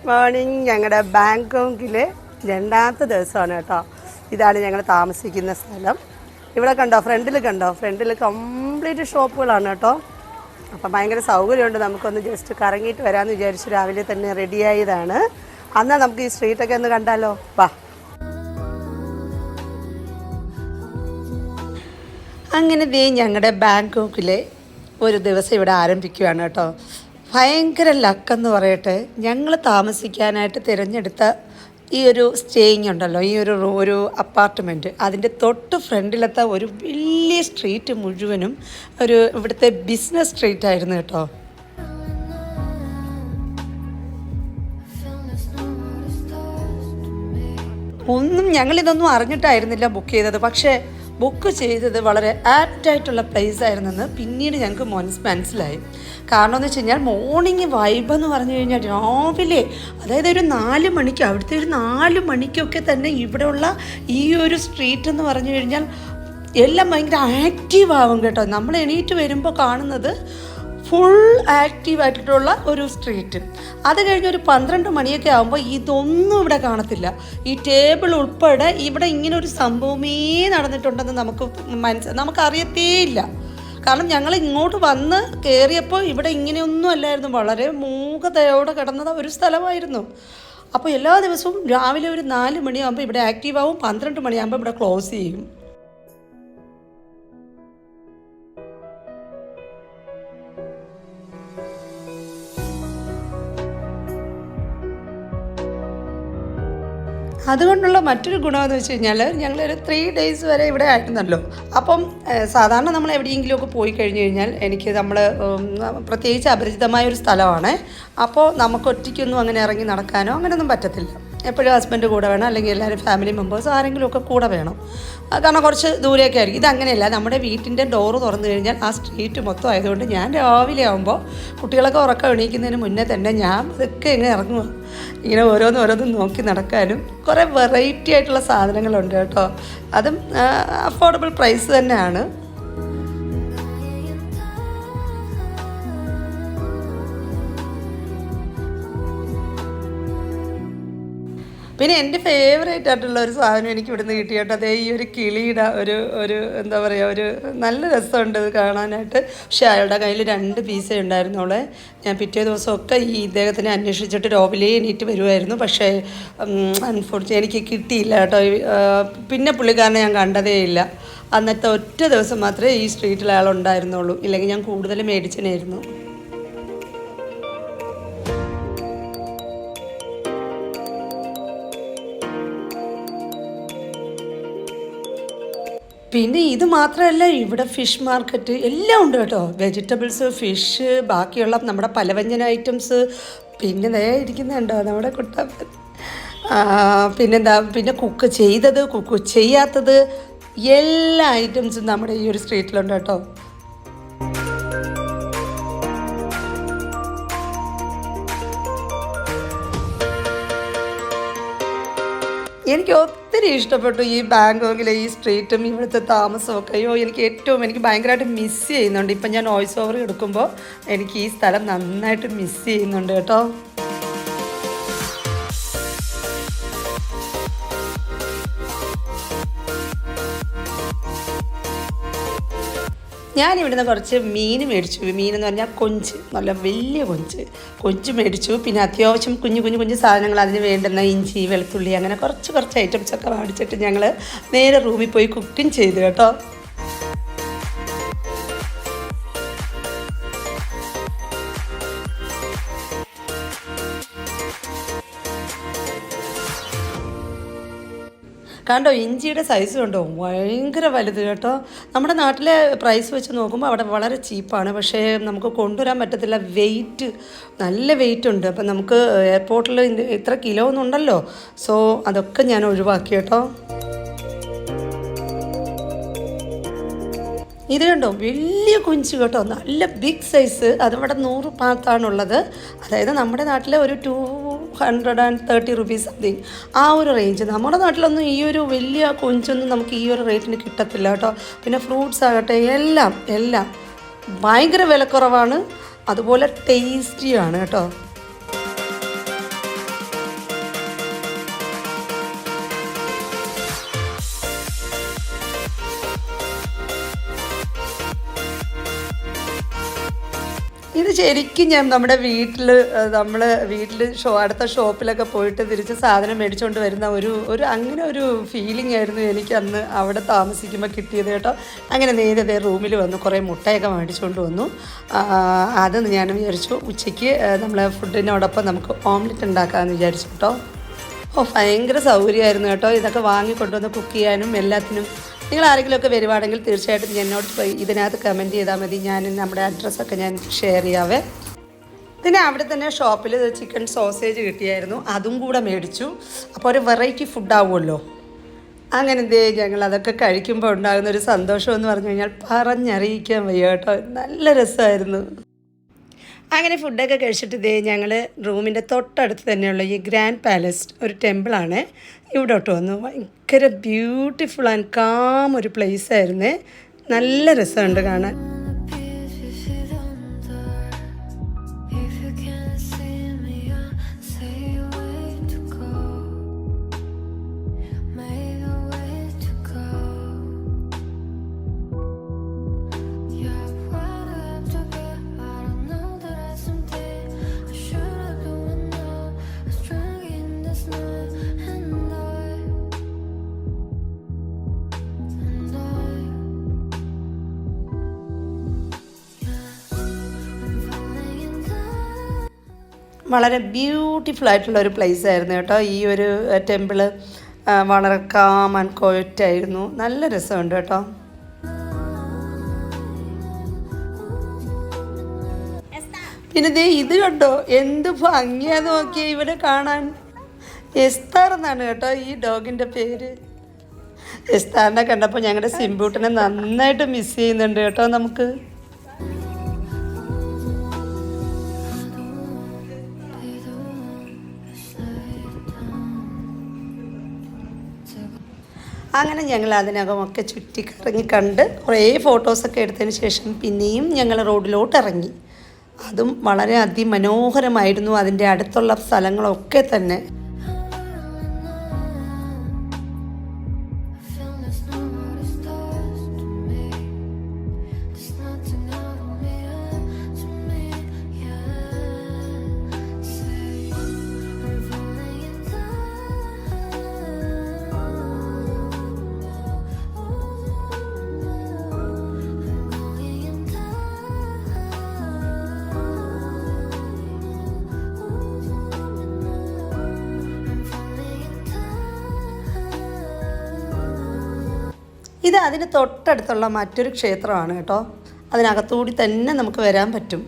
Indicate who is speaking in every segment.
Speaker 1: Morning. ഞങ്ങളുടെ ബാങ്കോക്കിലെ രണ്ടാമത്തെ ദിവസമാണ് കേട്ടോ. ഇതാണ് ഞങ്ങൾ താമസിക്കുന്ന സ്ഥലം. ഇവിടെ കണ്ടോ, ഫ്രണ്ടിൽ കംപ്ലീറ്റ് ഷോപ്പുകളാണ് കേട്ടോ. അപ്പം ഭയങ്കര സൗകര്യമുണ്ട്. നമുക്കൊന്ന് ജസ്റ്റ് കറങ്ങിയിട്ട് വരാമെന്ന് വിചാരിച്ച് രാവിലെ തന്നെ റെഡിയായതാണ്. എന്നാൽ നമുക്ക് ഈ സ്ട്രീറ്റൊക്കെ ഒന്ന് കണ്ടാലോ, വാ. അങ്ങനെ ഞങ്ങളുടെ ബാങ്കോക്കിലെ ഒരു ദിവസം ഇവിടെ ആരംഭിക്കുകയാണ് കേട്ടോ. ഭയങ്കര ലക്കെന്ന് പറയട്ടെ, ഞങ്ങൾ താമസിക്കാനായിട്ട് തിരഞ്ഞെടുത്ത ഈ ഒരു സ്റ്റേയിങ് ഉണ്ടല്ലോ, ഈ ഒരു അപ്പാർട്ട്മെൻറ്റ്, അതിൻ്റെ തൊട്ട് ഫ്രണ്ടിലത്തെ ഒരു വലിയ സ്ട്രീറ്റ് മുഴുവനും ഇവിടുത്തെ ബിസിനസ് സ്ട്രീറ്റ് ആയിരുന്നു കേട്ടോ. ഞങ്ങളിതൊന്നും അറിഞ്ഞിട്ടായിരുന്നില്ല ബുക്ക് ചെയ്തത്. പക്ഷേ ബുക്ക് ചെയ്തത് വളരെ ആപ്റ്റായിട്ടുള്ള പ്ലേസ് ആയിരുന്നെന്ന് പിന്നീട് ഞങ്ങൾക്ക് മനസ്സിലായി. കാരണം എന്ന് വെച്ച് കഴിഞ്ഞാൽ മോർണിംഗ് വൈബ് എന്ന് പറഞ്ഞു കഴിഞ്ഞാൽ രാവിലെ, അതായത് ഒരു 4 മണിക്ക്, അവിടുത്തെ ഒരു 4 മണിക്കൊക്കെ തന്നെ ഇവിടെയുള്ള ഈ ഒരു സ്ട്രീറ്റ് എന്ന് പറഞ്ഞു കഴിഞ്ഞാൽ എല്ലാം ഭയങ്കര ആക്റ്റീവ് ആവും കേട്ടോ. നമ്മൾ എണീറ്റ് വരുമ്പോൾ കാണുന്നത് ഫുൾ ആക്റ്റീവായിട്ടുള്ള ഒരു സ്ട്രീറ്റ്. അത് കഴിഞ്ഞ് ഒരു 12 മണിയൊക്കെ ആകുമ്പോൾ ഇതൊന്നും ഇവിടെ കാണത്തില്ല. ഈ ടേബിൾ ഉൾപ്പെടെ ഇവിടെ ഇങ്ങനെ ഒരു സംഭവമേ നടന്നിട്ടുണ്ടെന്ന് നമുക്കറിയത്തേയില്ല. കാരണം ഞങ്ങൾ ഇങ്ങോട്ട് വന്ന് കയറിയപ്പോൾ ഇവിടെ ഇങ്ങനെയൊന്നും അല്ലായിരുന്നു, വളരെ മൂകതയോടെ കിടന്ന ഒരു സ്ഥലമായിരുന്നു. അപ്പോൾ എല്ലാ ദിവസവും രാവിലെ ഒരു 4 മണിയാകുമ്പോൾ ഇവിടെ ആക്റ്റീവാവും, 12 മണിയാകുമ്പോൾ ഇവിടെ ക്ലോസ് ചെയ്യും. അതുകൊണ്ടുള്ള മറ്റൊരു ഗുണമെന്ന് വെച്ച് കഴിഞ്ഞാൽ ഞങ്ങളൊരു 3 days വരെ ഇവിടെ ആയിരുന്നല്ലോ. അപ്പം സാധാരണ നമ്മൾ എവിടെയെങ്കിലുമൊക്കെ പോയി കഴിഞ്ഞ് കഴിഞ്ഞാൽ പ്രത്യേകിച്ച് അപരിചിതമായ ഒരു സ്ഥലമാണ്. അപ്പോൾ നമുക്ക് ഒറ്റയ്ക്കൊന്നും അങ്ങനെ ഇറങ്ങി നടക്കാനോ അങ്ങനെയൊന്നും പറ്റത്തില്ല. എപ്പോഴും ഹസ്ബൻഡ് കൂടെ വേണം, അല്ലെങ്കിൽ എല്ലാവരും ഫാമിലി മെമ്പേഴ്സ് ആരെങ്കിലുമൊക്കെ കൂടെ വേണം. കാരണം കുറച്ച് ദൂരെയൊക്കെ ആയിരിക്കും. ഇതങ്ങനെയല്ല, നമ്മുടെ വീട്ടിൻ്റെ ഡോറ് തുറന്നു കഴിഞ്ഞാൽ ആ സ്ട്രീറ്റ് മൊത്തം ആയതുകൊണ്ട് ഞാൻ രാവിലെ ആകുമ്പോൾ കുട്ടികളൊക്കെ ഉറക്കം എണീക്കുന്നതിന് മുന്നേ തന്നെ ഞാൻ ഇതൊക്കെ ഇങ്ങനെ ഇറങ്ങുക, ഇങ്ങനെ ഓരോന്നും നോക്കി നടക്കാനും. കുറേ വെറൈറ്റി ആയിട്ടുള്ള സാധനങ്ങളുണ്ട് കേട്ടോ. അതും അഫോർഡബിൾ പ്രൈസ് തന്നെയാണ്. പിന്നെ എൻ്റെ ഫേവറേറ്റ് ആയിട്ടുള്ള ഒരു സാധനം എനിക്ക് ഇവിടുന്ന് കിട്ടി കേട്ടോ. അതേ ഈ ഒരു കിളിയുടെ ഒരു എന്താ പറയുക, ഒരു നല്ല രസമുണ്ട് ഇത് കാണാനായിട്ട്. പക്ഷേ അയാളുടെ കയ്യിൽ 2 പീസേ ഉണ്ടായിരുന്നുള്ളേ. ഞാൻ പിറ്റേ ദിവസമൊക്കെ ഇദ്ദേഹത്തിനെ അന്വേഷിച്ചിട്ട് രാവിലെ എണീറ്റ് വരുമായിരുന്നു. പക്ഷേ അൺഫോർച്യൂനേറ്റ്ലി എനിക്ക് കിട്ടിയില്ല കേട്ടോ. പിന്നെ പുള്ളിക്കാരനെ ഞാൻ കണ്ടതേ ഇല്ല. അന്നത്തെ ഒറ്റ ദിവസം മാത്രമേ ഈ സ്ട്രീറ്റിൽ അയാളുണ്ടായിരുന്നുള്ളൂ. ഇല്ലെങ്കിൽ ഞാൻ കൂടുതൽ മേടിച്ചനായിരുന്നു. പിന്നെ ഇത് മാത്രമല്ല, ഇവിടെ ഫിഷ് മാർക്കറ്റ് എല്ലാം ഉണ്ട് കേട്ടോ. വെജിറ്റബിൾസ്, ഫിഷ്, ബാക്കിയുള്ള നമ്മുടെ പലവ്യഞ്ജന ഐറ്റംസ്. പിന്നെ ഇരിക്കുന്നുണ്ടോ നമ്മുടെ കുട്ടപ്പൻ. പിന്നെ കുക്ക് ചെയ്തത്, കുക്ക് ചെയ്യാത്തത്, എല്ലാ ഐറ്റംസും നമ്മുടെ ഈ ഒരു സ്ട്രീറ്റിലുണ്ട് കേട്ടോ. എനിക്ക് ഒത്തിരി ഇഷ്ടപ്പെട്ടു ഈ ബാങ്കോക്കിലെ ഈ സ്ട്രീറ്റും ഇവിടുത്തെ താമസമൊക്കെ. എനിക്ക് ഭയങ്കരമായിട്ട് മിസ് ചെയ്യുന്നുണ്ട്. ഇപ്പം ഞാൻ വോയിസ് ഓവർ എടുക്കുമ്പോൾ എനിക്ക് ഈ സ്ഥലം നന്നായിട്ട് മിസ് ചെയ്യുന്നുണ്ട് കേട്ടോ. ഞാനിവിടുന്ന് കുറച്ച് മീൻ മേടിച്ചു. മീനെന്ന് പറഞ്ഞാൽ കൊഞ്ച്, നല്ല വലിയ കൊഞ്ച് മേടിച്ചു. പിന്നെ അത്യാവശ്യം കുഞ്ഞു സാധനങ്ങൾ, അതിന് വേണ്ടുന്ന ഇഞ്ചി, വെളുത്തുള്ളി, അങ്ങനെ കുറച്ച് ഐറ്റംസൊക്കെ മേടിച്ചിട്ട് ഞങ്ങൾ നേരെ റൂമിൽ പോയി കുക്കിംഗ് ചെയ്തു കേട്ടോ. കണ്ടോ, ഇഞ്ചിയുടെ സൈസ് കണ്ടോ, ഭയങ്കര വലുത് കേട്ടോ. നമ്മുടെ നാട്ടിലെ പ്രൈസ് വെച്ച് നോക്കുമ്പോൾ അവിടെ വളരെ ചീപ്പാണ്. പക്ഷേ നമുക്ക് കൊണ്ടുവരാൻ പറ്റത്തില്ല, നല്ല വെയിറ്റ് ഉണ്ട്. അപ്പം നമുക്ക് എയർപോർട്ടിൽ ഇത്ര കിലോ ഒന്നുണ്ടല്ലോ. സോ അതൊക്കെ ഞാൻ ഒഴിവാക്കി കേട്ടോ. ഇത് കണ്ടോ, വലിയ കൊഞ്ച് കേട്ടോ, നല്ല ബിഗ് സൈസ്. അതിവിടെ 100 പാത്താണുള്ളത്. അതായത് നമ്മുടെ നാട്ടിലെ ഒരു 230 റുപ്പീസ് സംതിങ്, ആ ഒരു റേഞ്ച്. നമ്മുടെ നാട്ടിലൊന്നും ഈ ഒരു വലിയ കൊഞ്ചൊന്നും നമുക്ക് ഈ ഒരു റേറ്റിന് കിട്ടത്തില്ല കേട്ടോ. പിന്നെ ഫ്രൂട്ട്സ് ആകട്ടെ, എല്ലാം ഭയങ്കര വിലക്കുറവാണ്. അതുപോലെ ടേസ്റ്റിയാണ് കേട്ടോ. ഇത് ശരിക്കും ഞാൻ നമ്മുടെ നമ്മൾ അടുത്ത ഷോപ്പിലൊക്കെ പോയിട്ട് തിരിച്ച് സാധനം മേടിച്ചുകൊണ്ട് വരുന്ന അങ്ങനെ ഒരു ഫീലിംഗ് ആയിരുന്നു എനിക്ക് അന്ന് അവിടെ താമസിക്കുമ്പോൾ കിട്ടിയത് കേട്ടോ. അങ്ങനെ നേരെ റൂമിൽ വന്നു കുറേ മുട്ടയൊക്കെ മേടിച്ചുകൊണ്ട് വന്നു. അത് ഞാൻ വിചാരിച്ചു ഉച്ചയ്ക്ക് നമ്മൾ ഫുഡിനോടൊപ്പം നമുക്ക് ഓംലെറ്റ് ഉണ്ടാക്കാമെന്ന് വിചാരിച്ചു കേട്ടോ. ഭയങ്കര സൗകര്യമായിരുന്നു കേട്ടോ ഇതൊക്കെ വാങ്ങിക്കൊണ്ടുവന്ന് കുക്ക് ചെയ്യാനും എല്ലാത്തിനും. നിങ്ങൾ ആരെങ്കിലുമൊക്കെ വരുവാണെങ്കിൽ തീർച്ചയായിട്ടും എന്നോട് ഇതിനകത്ത് കമൻറ്റ് ചെയ്താൽ മതി. ഞാൻ നമ്മുടെ അഡ്രസ്സൊക്കെ ഞാൻ ഷെയർ ചെയ്യാവേ. പിന്നെ അവിടെ തന്നെ ഷോപ്പിൽ ചിക്കൻ സോസേജ് കിട്ടിയായിരുന്നു, അതും കൂടെ മേടിച്ചു. അപ്പോൾ ഒരു വെറൈറ്റി ഫുഡാവുമല്ലോ. അങ്ങനെ ഞങ്ങൾ അതൊക്കെ കഴിക്കുമ്പോൾ ഉണ്ടാകുന്നൊരു സന്തോഷം എന്ന് പറഞ്ഞു കഴിഞ്ഞാൽ പറഞ്ഞറിയിക്കാൻ വയ്യ കേട്ടോ. നല്ല രസമായിരുന്നു. അങ്ങനെ ഫുഡൊക്കെ കഴിച്ചിട്ട് ഞങ്ങൾ റൂമിൻ്റെ തൊട്ടടുത്ത് തന്നെയുള്ള ഈ ഗ്രാൻഡ് പാലസ് ഒരു ടെമ്പിളാണ്, ഇവിടോട്ട് വന്നു. ഭയങ്കര ബ്യൂട്ടിഫുൾ ആൻഡ് കാം ഒരു പ്ലേസ് ആയിരുന്നേ. നല്ല രസമുണ്ട് കാണാൻ. വളരെ ബ്യൂട്ടിഫുൾ ആയിട്ടുള്ള ഒരു പ്ലേസ് ആയിരുന്നു കേട്ടോ. ഈ ഒരു ടെമ്പിള് വളരെ കാം ആൻഡ് ക്വയറ്റ് ആയിരുന്നു. നല്ല രസമുണ്ട് കേട്ടോ. പിന്നെ ഇത് കണ്ടോ, എന്ത് ഭംഗിയാന്ന് നോക്കിയാൽ ഇവിടെ കാണാൻ. എസ്താർ എന്നാണ് കേട്ടോ ഈ ഡോഗിൻ്റെ പേര്. എസ്താറിനെ കണ്ടപ്പോൾ ഞങ്ങളുടെ സിംബൂട്ടിനെ നന്നായിട്ട് മിസ് ചെയ്യുന്നുണ്ട് കേട്ടോ നമുക്ക്. അങ്ങനെ ഞങ്ങൾ അതിനകമൊക്കെ ചുറ്റിക്കറങ്ങി കണ്ട് കുറേ ഫോട്ടോസൊക്കെ എടുത്തതിന് ശേഷം പിന്നെയും ഞങ്ങൾ റോഡിലോട്ട് ഇറങ്ങി. അതും വളരെ അതിമനോഹരമായിരുന്നു, അതിൻ്റെ അടുത്തുള്ള സ്ഥലങ്ങളൊക്കെ തന്നെ. ഇത് അതിന് തൊട്ടടുത്തുള്ള മറ്റൊരു ക്ഷേത്രമാണ് കേട്ടോ. അതിനകത്തുകൂടി തന്നെ നമുക്ക് വരാൻ പറ്റും.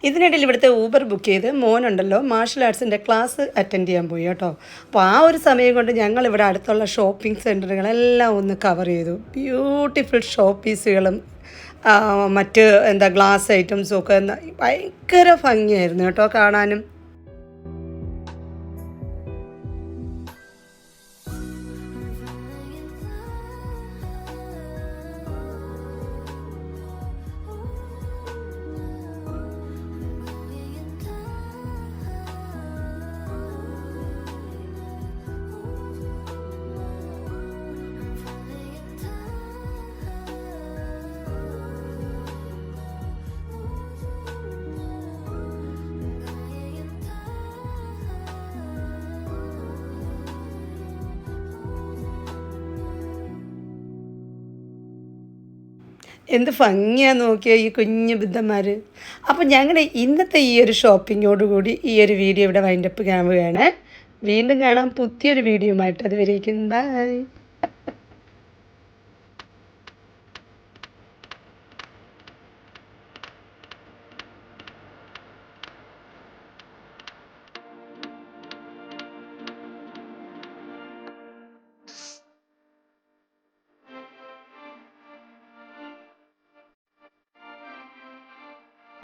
Speaker 1: ഇതിനിടയിൽ ഇവിടുത്തെ ഊബർ ബുക്ക് ചെയ്ത് മോനുണ്ടല്ലോ മാർഷൽ ആർട്സിൻ്റെ ക്ലാസ് അറ്റൻഡ് ചെയ്യാൻ പോയി കേട്ടോ. അപ്പോൾ ആ ഒരു സമയം കൊണ്ട് ഞങ്ങൾ ഇവിടെ അടുത്തുള്ള ഷോപ്പിംഗ് സെൻറ്ററുകളെല്ലാം ഒന്ന് കവർ ചെയ്തു. ബ്യൂട്ടിഫുൾ ഷോപ്പ് പീസുകളും മറ്റ് ഗ്ലാസ് ഐറ്റംസും ഒക്കെ ഭയങ്കര ഭംഗിയായിരുന്നു കേട്ടോ കാണാനും. എന്ത് ഭംഗിയാന്ന് നോക്കിയാൽ ഈ കുഞ്ഞു ബുദ്ധന്മാർ. അപ്പം ഞങ്ങളുടെ ഇന്നത്തെ ഈ ഒരു ഷോപ്പിങ്ങോടുകൂടി ഈ ഒരു വീഡിയോ ഇവിടെ വൈൻഡപ്പ് കാണുകയാണ്. വീണ്ടും കാണാം പുതിയൊരു വീഡിയോയുമായിട്ട്. അതുവരേക്കും ബൈ.